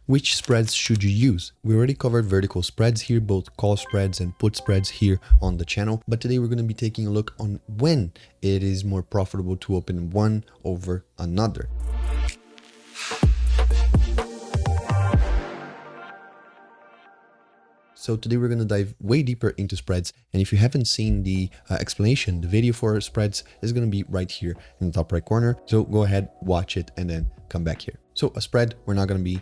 which spreads should you use? We already covered vertical spreads here, both call spreads and put spreads here on the channel. But today we're going to be taking a look on when it is more profitable to open one over another. So today we're going to dive way deeper into spreads. And if you haven't seen the explanation, the video for spreads is going to be right here in the top right corner. So go ahead, watch it, and then come back here. So a spread, we're not going to be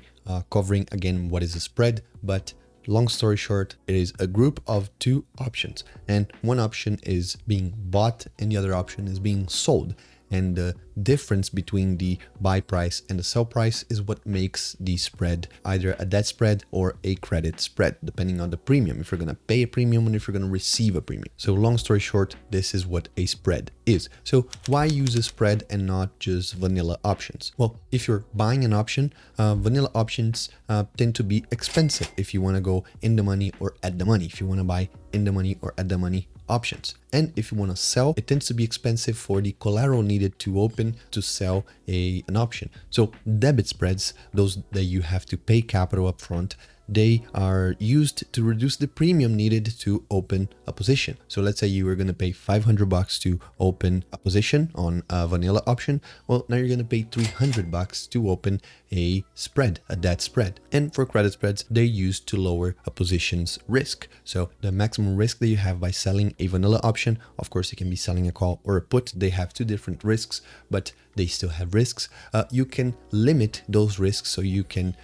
covering again what is a spread, but long story short, it is a group of two options. And one option is being bought and the other option is being sold. And the difference between the buy price and the sell price is what makes the spread either a debt spread or a credit spread, depending on the premium, if you're going to pay a premium and if you're going to receive a premium. So long story short, this is what a spread is. So why use a spread and not just vanilla options? Well, if you're buying an option, vanilla options tend to be expensive if you want to go in the money or at the money, if you want to buy in the money or at the money options. And if you want to sell, it tends to be expensive for the collateral needed to open to sell an option. So debit spreads, those that you have to pay capital up front, they are used to reduce the premium needed to open a position. So let's say you were going to pay $500 to open a position on a vanilla option. Well, now you're going to pay $300 to open a spread, a debt spread. And for credit spreads, they're used to lower a position's risk. So the maximum risk that you have by selling a vanilla option, of course, you can be selling a call or a put. They have two different risks, but they still have risks. You can limit those risks so you can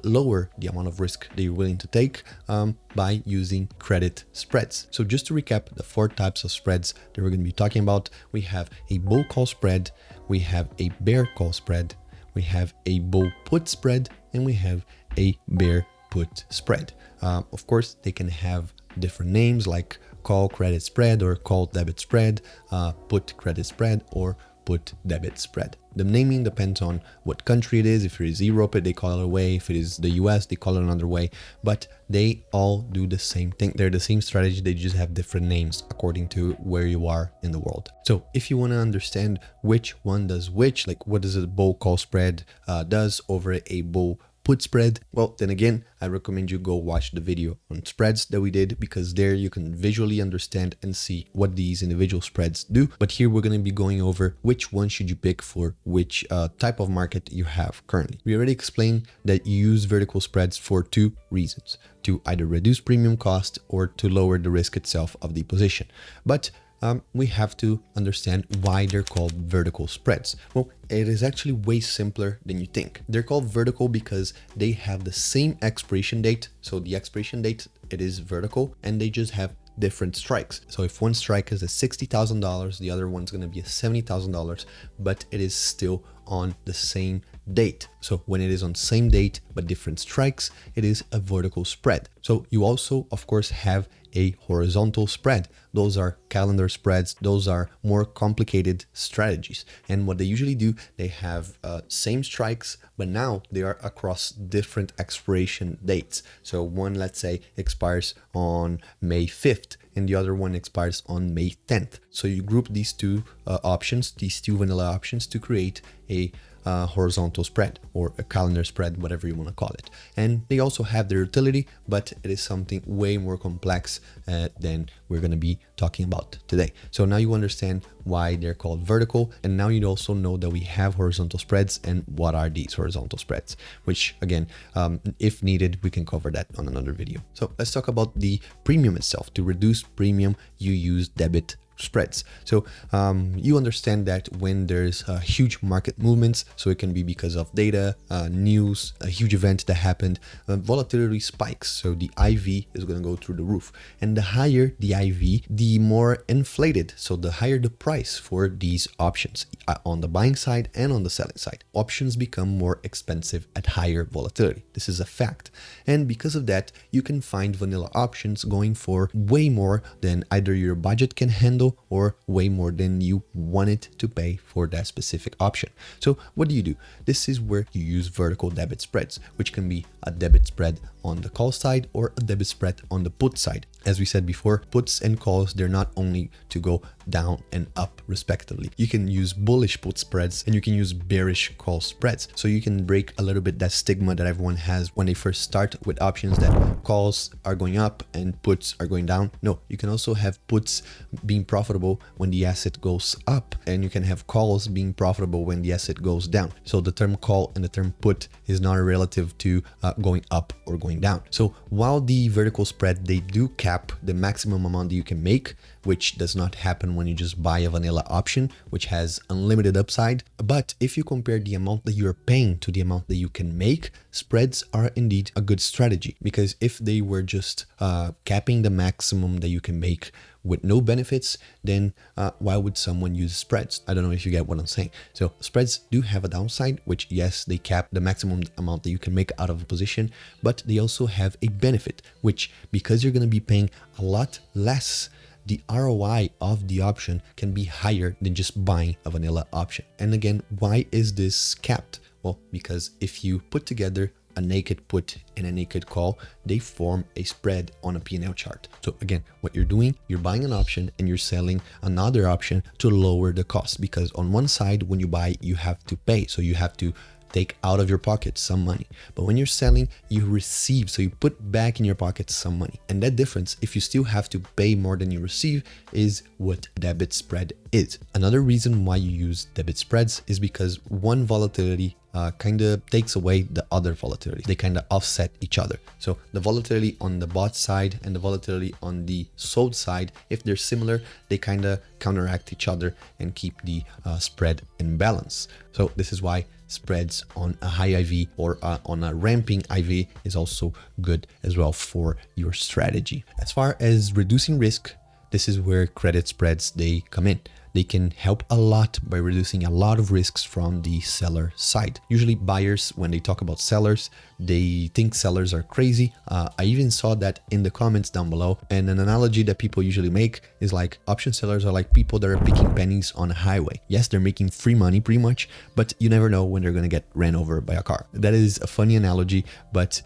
lower the amount of risk that you're willing to take by using credit spreads. So just to recap the four types of spreads that we're going to be talking about, we have a bull call spread, we have a bear call spread, we have a bull put spread, and we have a bear put spread. Of course, they can have different names like call credit spread or call debit spread, put credit spread, or put debit spread. The naming depends on what country it is. If it is Europe, they call it a way. If it is the US, they call it another way. But they all do the same thing. They're the same strategy. They just have different names according to where you are in the world. So if you want to understand which one does which, like what does a bull call spread does over a bull put spread, well, then again, I recommend you go watch the video on spreads that we did, because there you can visually understand and see what these individual spreads do. But here we're going to be going over which one should you pick for which type of market you have currently. We already explained that you use vertical spreads for two reasons: to either reduce premium cost or to lower the risk itself of the position. But we have to understand why they're called vertical spreads. Well, it is actually way simpler than you think. They're called vertical because they have the same expiration date. So the expiration date, it is vertical, and they just have different strikes. So if one strike is a $60,000, the other one's going to be a $70,000, but it is still on the same date. So when it is on same date but different strikes, it is a vertical spread. So you also, of course, have a horizontal spread. Those are calendar spreads. Those are more complicated strategies. And what they usually do, they have same strikes, but now they are across different expiration dates. So one, let's say, expires on May 5th and the other one expires on May 10th. So you group these two options, these two vanilla options, to create a horizontal spread or a calendar spread, whatever you want to call it. And they also have their utility, but it is something way more complex than we're going to be talking about today. So now you understand why they're called vertical, and now you also know that we have horizontal spreads and what are these horizontal spreads, which again, if needed, we can cover that on another video. So let's talk about the premium itself. To reduce premium, you use debit spreads. So you understand that when there's huge market movements, so it can be because of data, news, a huge event that happened, volatility spikes. So the IV is going to go through the roof, and the higher the IV, the more inflated. So the higher the price for these options on the buying side and on the selling side. Options become more expensive at higher volatility. This is a fact. And because of that, you can find vanilla options going for way more than either your budget can handle or way more than you wanted to pay for that specific option. So what do? This is where you use vertical debit spreads, which can be a debit spread on the call side or a debit spread on the put side. As we said before, puts and calls, they're not only to go down, and up respectively. You can use bullish put spreads and you can use bearish call spreads. So you can break a little bit that stigma that everyone has when they first start with options, that calls are going up and puts are going down. No, you can also have puts being profitable when the asset goes up, and you can have calls being profitable when the asset goes down. So the term call and the term put is not relative to going up or going down. So while the vertical spread, they do cap the maximum amount that you can make, which does not happen when you just buy a vanilla option, which has unlimited upside. But if you compare the amount that you're paying to the amount that you can make, spreads are indeed a good strategy, because if they were just capping the maximum that you can make with no benefits, then why would someone use spreads? I don't know if you get what I'm saying. So spreads do have a downside, which yes, they cap the maximum amount that you can make out of a position, but they also have a benefit, which because you're going to be paying a lot less, the ROI of the option can be higher than just buying a vanilla option. And again, why is this capped? Well, because if you put together a naked put and a naked call, they form a spread on a P&L chart. So again, what you're doing, you're buying an option and you're selling another option to lower the cost, because on one side, when you buy, you have to pay. So you have to take out of your pocket some money, but when you're selling, you receive, so you put back in your pocket some money. And that difference, if you still have to pay more than you receive, is what debit spread is. Another reason why you use debit spreads is because one volatility kind of takes away the other volatility. They kind of offset each other. So the volatility on the bought side and the volatility on the sold side, if they're similar, they kind of counteract each other and keep the spread in balance. So this is why spreads on a high IV or on a ramping IV is also good as well for your strategy. As far as reducing risk, this is where credit spreads, they come in. They can help a lot by reducing a lot of risks from the seller side. Usually buyers, when they talk about sellers, they think sellers are crazy. I even saw that in the comments down below. And an analogy that people usually make is like option sellers are like people that are picking pennies on a highway. Yes, they're making free money pretty much, but you never know when they're going to get ran over by a car. That is a funny analogy, but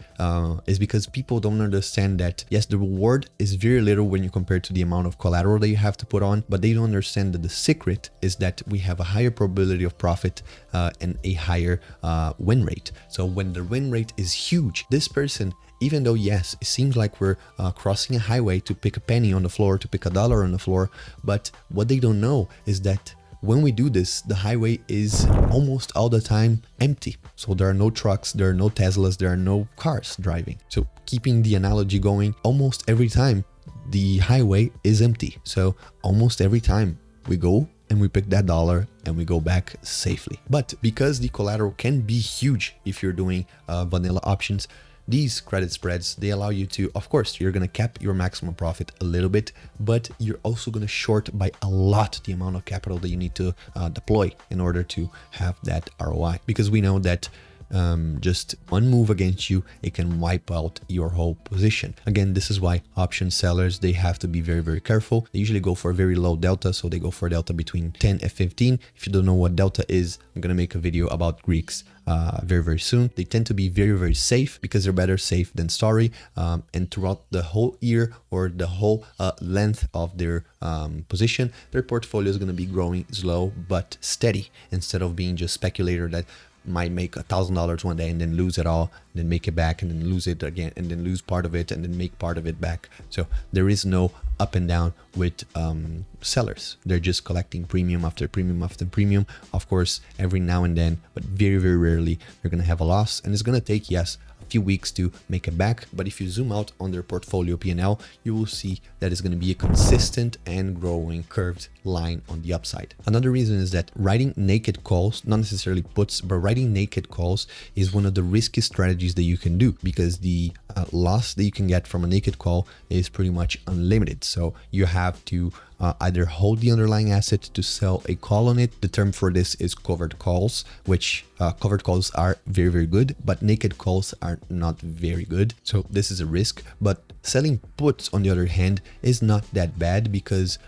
it's because people don't understand that, yes, the reward is very little when you compare to the amount of collateral that you have to put on, but they don't understand that the secret is that we have a higher probability of profit and a higher win rate. So when the win rate is huge, this person, even though yes, it seems like we're crossing a highway to pick a penny on the floor, to pick a dollar on the floor, but what they don't know is that when we do this, the highway is almost all the time empty. So there are no trucks, there are no Teslas, there are no cars driving. So keeping the analogy going, almost every time the highway is empty. So almost every time we go and we pick that dollar and we go back safely. But because the collateral can be huge if you're doing vanilla options, these credit spreads, they allow you to, of course, you're going to cap your maximum profit a little bit, but you're also going to short by a lot the amount of capital that you need to deploy in order to have that ROI. Because we know that just one move against you, it can wipe out your whole position. Again, this is why option sellers, they have to be very, very careful. They usually go for a very low delta. So they go for a delta between 10 and 15. If you don't know what delta is, I'm going to make a video about Greeks very, very soon. They tend to be very, very safe because they're better safe than sorry. And throughout the whole year or the whole length of their position, their portfolio is going to be growing slow but steady, instead of being just speculator that might make $1,000 one day and then lose it all, then make it back and then lose it again and then lose part of it and then make part of it back. So there is no up and down with sellers. They're just collecting premium after premium after premium. Of course, every now and then, but very, very rarely, they're going to have a loss, and it's going to take, yes, a few weeks to make it back. But if you zoom out on their portfolio P&L, you will see that it's going to be a consistent and growing curved line on the upside. Another reason is that writing naked calls, not necessarily puts, but writing naked calls is one of the riskiest strategies that you can do, because the loss that you can get from a naked call is pretty much unlimited. So you have to either hold the underlying asset to sell a call on it. The term for this is covered calls, which covered calls are very, very good, but naked calls are not very good. So this is a risk. But selling puts, on the other hand, is not that bad, because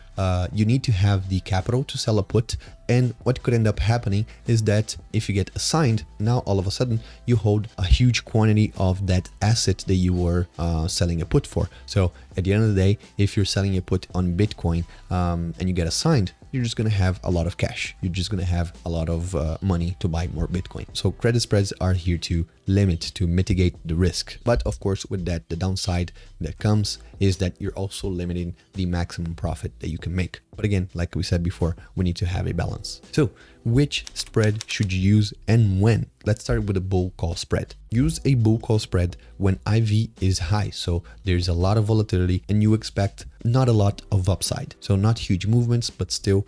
you need to have the capital to sell a put. And what could end up happening is that if you get assigned, now all of a sudden you hold a huge quantity of that asset that you were selling a put for. So at the end of the day, if you're selling a put on Bitcoin and you get assigned, you're just going to have a lot of cash. You're just going to have a lot of money to buy more Bitcoin. So credit spreads are here to limit, to mitigate the risk. But of course, with that, the downside that comes is that you're also limiting the maximum profit that you can make. But again, like we said before, we need to have a balance. So which spread should you use and when? Let's start with a bull call spread. Use a bull call spread when IV is high. So there's a lot of volatility and you expect not a lot of upside. So not huge movements, but still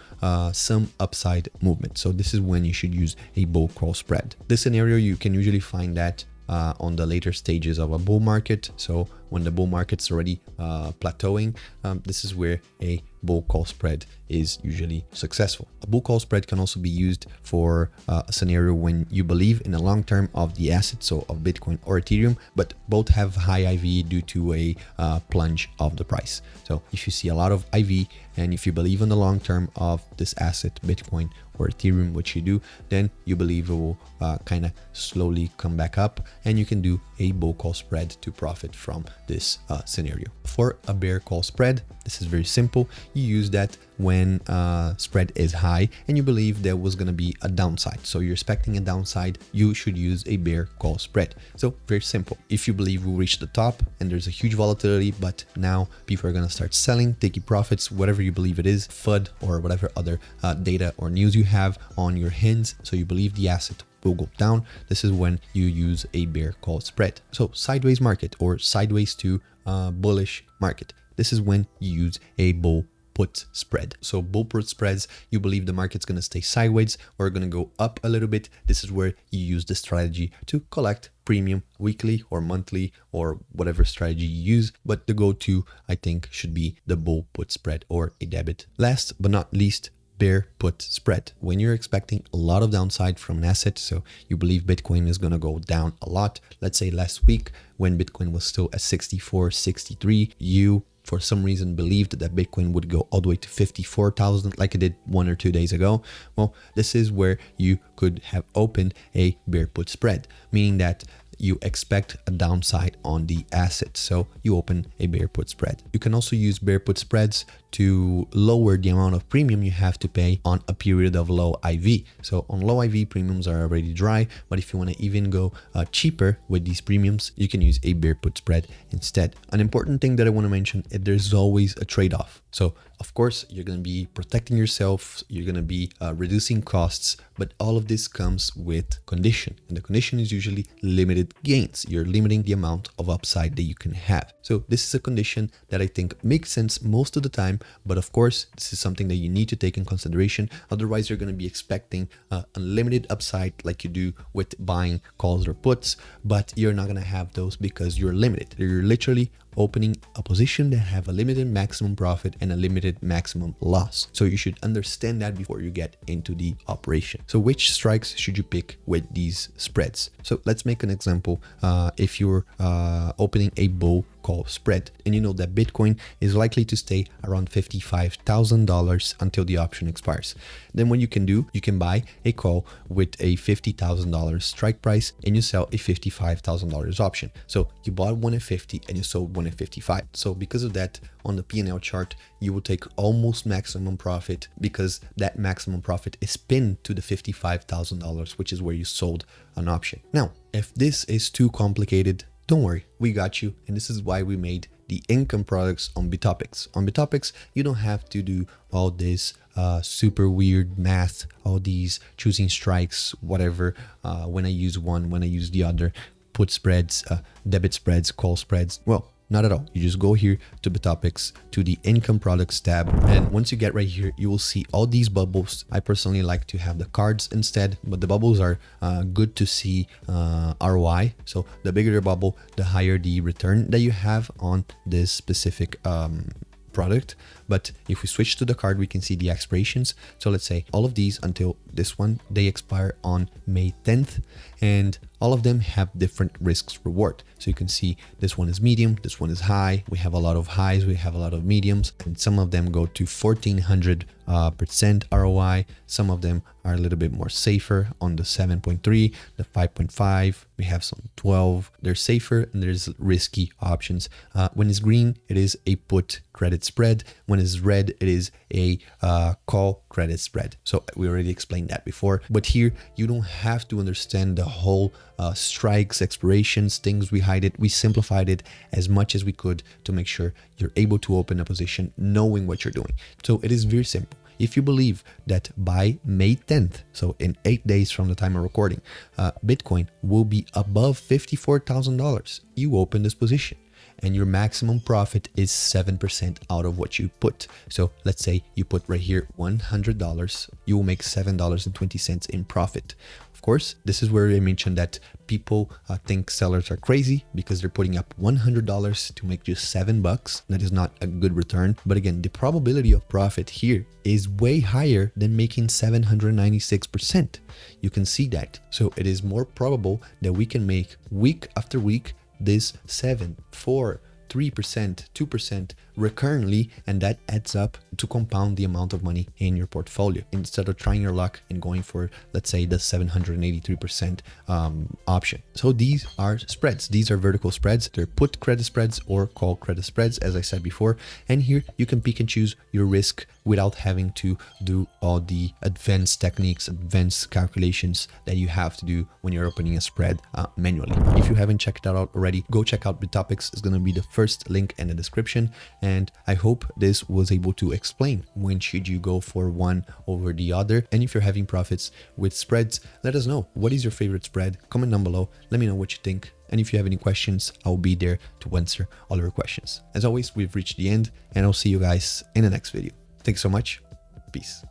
some upside movement. So this is when you should use a bull call spread. This scenario, you can usually find that on the later stages of a bull market. So when the bull market's already plateauing, this is where a bull call spread is usually successful. A bull call spread can also be used for a scenario when you believe in the long term of the asset, so of Bitcoin or Ethereum, but both have high IV due to a plunge of the price. So if you see a lot of IV and if you believe in the long term of this asset, Bitcoin or Ethereum, which you do, then you believe it will kind of slowly come back up and you can do a bull call spread to profit from this scenario. For a bear call spread, this is very simple. You use that when spread is high and you believe there was going to be a downside. So you're expecting a downside, you should use a bear call spread. So very simple. If you believe we'll reach the top and there's a huge volatility, but now people are going to start selling, taking profits, whatever you believe it is, FUD or whatever other data or news you have on your hands. So you believe the asset will go down. This is when you use a bear call spread. So sideways market or sideways to bullish market. This is when you use a bull put spread. So bull put spreads, you believe the market's going to stay sideways or going to go up a little bit. This is where you use the strategy to collect premium weekly or monthly or whatever strategy you use. But the go-to, I think, should be the bull put spread or a debit. Last but not least, bear put spread. When you're expecting a lot of downside from an asset, so you believe Bitcoin is going to go down a lot. Let's say last week when Bitcoin was still at 64, 63, you for some reason believed that Bitcoin would go all the way to 54,000 like it did 1 or 2 days ago. Well, this is where you could have opened a bear put spread, meaning that you expect a downside on the asset. So you open a bear put spread. You can also use bear put spreads to lower the amount of premium you have to pay on a period of low IV. So on low IV, premiums are already dry, but if you want to even go cheaper with these premiums, you can use a bear put spread instead. An important thing that I want to mention is there's always a trade-off. So of course, you're going to be protecting yourself, you're going to be reducing costs, but all of this comes with condition. And the condition is usually limited gains. You're limiting the amount of upside that you can have. So this is a condition that I think makes sense most of the time. But of course, this is something that you need to take in consideration. Otherwise, you're going to be expecting unlimited upside like you do with buying calls or puts, but you're not going to have those because you're limited. You're literally opening a position that have a limited maximum profit and a limited maximum loss. So you should understand that before you get into the operation. So which strikes should you pick with these spreads? So let's make an example. If you're opening a bull call spread and you know that Bitcoin is likely to stay around $55,000 until the option expires, then what you can do, you can buy a call with a $50,000 strike price and you sell a $55,000 option. So you bought one at 50 and you sold one at 55. So because of that, on the P&L chart, you will take almost maximum profit because that maximum profit is pinned to the $55,000, which is where you sold an option. Now, if this is too complicated, don't worry, we got you. And this is why we made the income products on Bitopics. On Bitopics, you don't have to do all this super weird math, all these choosing strikes, whatever, when I use one, when I use the other, put spreads, debit spreads, call spreads. Well, not at all. You just go here to Bitopics, to the income products tab. And once you get right here, you will see all these bubbles. I personally like to have the cards instead, but the bubbles are good to see ROI. So the bigger the bubble, the higher the return that you have on this specific product. But if we switch to the card, we can see the expirations. So let's say all of these until this one, they expire on May 10th. And all of them have different risks reward. So you can see this one is medium, this one is high. We have a lot of highs, we have a lot of mediums, and some of them go to 1400% ROI. Some of them are a little bit more safer on the 7.3, the 5.5. We have some 12. They're safer and there's risky options. When it's green, it is a put credit spread. When it's red, it is a call credit spread. So we already explained that before, but here you don't have to understand the whole strikes, expirations, things behind it. We simplified it as much as we could to make sure you're able to open a position knowing what you're doing. So it is very simple. If you believe that by May 10th, so in 8 days from the time of recording, Bitcoin will be above $54,000, you open this position and your maximum profit is 7% out of what you put. So let's say you put right here $100, you will make $7.20 in profit. Of course, this is where I mentioned that people think sellers are crazy because they're putting up $100 to make just $7. That is not a good return. But again, the probability of profit here is way higher than making 796%. You can see that. So it is more probable that we can make week after week this 7, 4, 3%, 2% recurrently, and that adds up to compound the amount of money in your portfolio instead of trying your luck and going for, let's say, the 783% option. So these are spreads. These are vertical spreads. They're put credit spreads or call credit spreads, as I said before. And here you can pick and choose your risk without having to do all the advanced techniques, advanced calculations that you have to do when you're opening a spread manually. If you haven't checked that out already, go check out Bitopics. It's going to be the first link in the description. And I hope this was able to explain when should you go for one over the other. And if you're having profits with spreads, let us know. What is your favorite spread? Comment down below. Let me know what you think. And if you have any questions, I'll be there to answer all your questions. As always, we've reached the end, and I'll see you guys in the next video. Thanks so much. Peace.